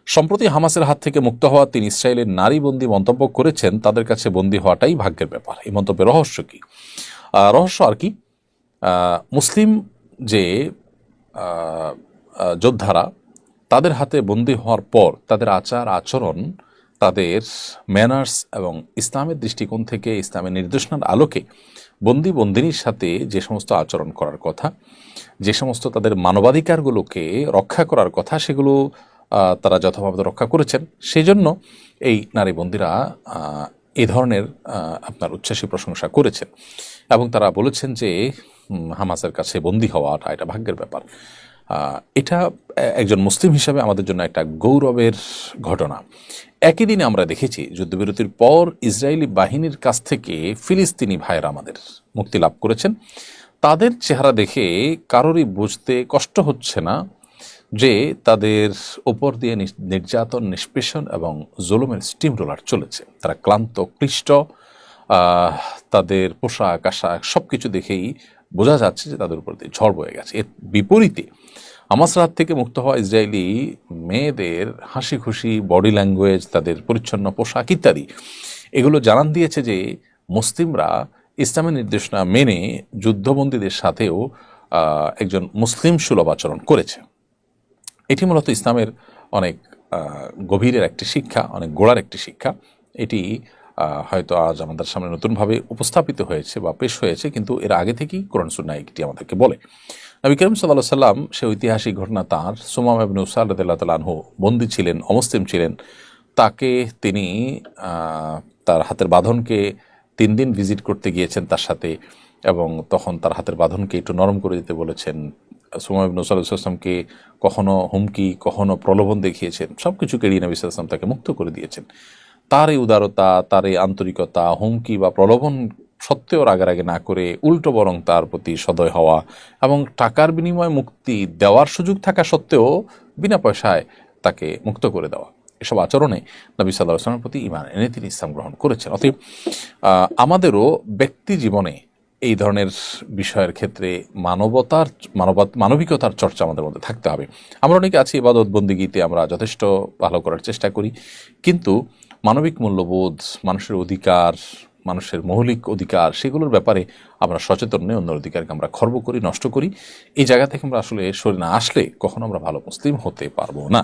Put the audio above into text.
সম্প্রতি হামাসের হাত থেকে মুক্ত হওয়া 3 ইসরায়েলের নারী বন্দী মন্তব্য করেছেন তাদের কাছে বন্দী হওয়াটাই ভাগ্যের ব্যাপার। এই মন্তব্যের রহস্য কি? রহস্য আর কি, মুসলিম যে যোদ্ধারা তাদের হাতে বন্দী হওয়ার পর তাদের আচার আচরণ, তাদের ম্যানার্স এবং ইসলামের দৃষ্টিকোণ থেকে ইসলামের নির্দেশনার আলোকে বন্দিনীর সাথে যে সমস্ত আচরণ করার কথা, যে সমস্ত তাদের মানবাধিকারগুলোকে রক্ষা করার কথা, সেগুলো তারা যথাভাবে রক্ষা করেছেন। সেই জন্য এই নারী বন্দীরা এই ধরনের আপনার উচ্ছ্বাসী প্রশংসা করেছেন এবং তারা বলেছেন যে হামাসের কাছে বন্দী হওয়াটা এটা ভাগ্যের ব্যাপার। এটা একজন মুসলিম হিসাবে আমাদের জন্য একটা গৌরবের ঘটনা। একই দিনে আমরা দেখেছি যুদ্ধবিরতির পর ইসরায়েলি বাহিনীর কাছ থেকে ফিলিস্তিনি ভাইয়েরা আমাদের মুক্তি লাভ করেছেন। তাদের চেহারা দেখে কারোরই বুঝতে কষ্ট হচ্ছে না যে তাদের ওপর দিয়ে নির্যাতন, নিষ্পেষণ এবং জুলুমের স্টিম রোলার চলেছে। তারা ক্লান্ত, ক্লিষ্ট, তাদের পোশাক আশাক সব কিছু দেখেই বোঝা যাচ্ছে যে তাদের উপর দিয়ে ঝড় বয়ে গেছে। এর বিপরীতে হামাসের হাত থেকে মুক্ত হওয়া ইসরায়েলি মেয়েদের হাসি খুশি বডি ল্যাঙ্গুয়েজ, তাদের পরিচ্ছন্ন পোশাক ইত্যাদি এগুলো জানান দিয়েছে যে মুসলিমরা ইসলামের নির্দেশনা মেনে যুদ্ধবন্দীদের সাথেও একজন মুসলিম সুলভ আচরণ করেছে। এটি মূলত ইসলামের অনেক গভীরের একটি শিক্ষা, অনেক গোড়ার একটি শিক্ষা। এটি হয়তো আজ আমাদের সামনে নতুনভাবে উপস্থাপিত হয়েছে বা পেশ হয়েছে, কিন্তু এর আগে থেকেই কোরআন সুন্নাহ এটি আমাদেরকে বলে। নবী করিম সাল্লাল্লাহু আলাইহি সাল্লাম সে ঐতিহাসিক ঘটনা, তাঁর সুমামা ইবনে উসাল রাদিয়াল্লাহু তাআলা আনহু বন্দী ছিলেন, অমুসলিম ছিলেন, তাকে তিনি তার হাতের বাঁধনকে 3 দিন ভিজিট করতে গিয়েছেন তার সাথে, এবং তখন তার হাতের বাঁধনকে একটু নরম করে দিতে বলেছেন। সুমামা ইবনে উসাল সাল্লামকে কখনো হুমকি, কখনো প্রলোভন দেখিয়েছেন, সব কিছু কেড়িয়ে নবী সাল্লাল্লাহু আলাইহি ওয়াসাল্লাম তাকে মুক্ত করে দিয়েছেন। তার এই উদারতা, তার এই আন্তরিকতা, হুমকি বা প্রলোভন সত্ত্বেও রাগারাগি না করে উল্টো বরং তার প্রতি সদয় হওয়া এবং টাকার বিনিময়ে মুক্তি দেওয়ার সুযোগ থাকা সত্ত্বেও বিনা পয়সায় তাকে মুক্ত করে দেওয়া, এসব আচরণে নবী সাল্লাল্লাহু আলাইহি ওয়াসাল্লামের প্রতি ঈমান এনে তিনি ইসলাম গ্রহণ করেছেন। অতএব আমাদেরও ব্যক্তি জীবনে এই ধরনের বিষয়ের ক্ষেত্রে মানবিকতার চর্চা আমাদের মধ্যে থাকতে হবে। আমরা অনেকে আছি ইবাদত বন্দিগিতে আমরা যথেষ্ট ভালো করার চেষ্টা করি, কিন্তু মানবিক মূল্যবোধ, মানুষের অধিকার, মানুষের মৌলিক অধিকার, সেগুলোর ব্যাপারে আমরা সচেতন নই, অন্যের অধিকারকে আমরা খর্ব করি, নষ্ট করি। এই জায়গা থেকে আমরা আসলে সরে না আসলে কখনো আমরা ভালো মুসলিম হতে পারবো না।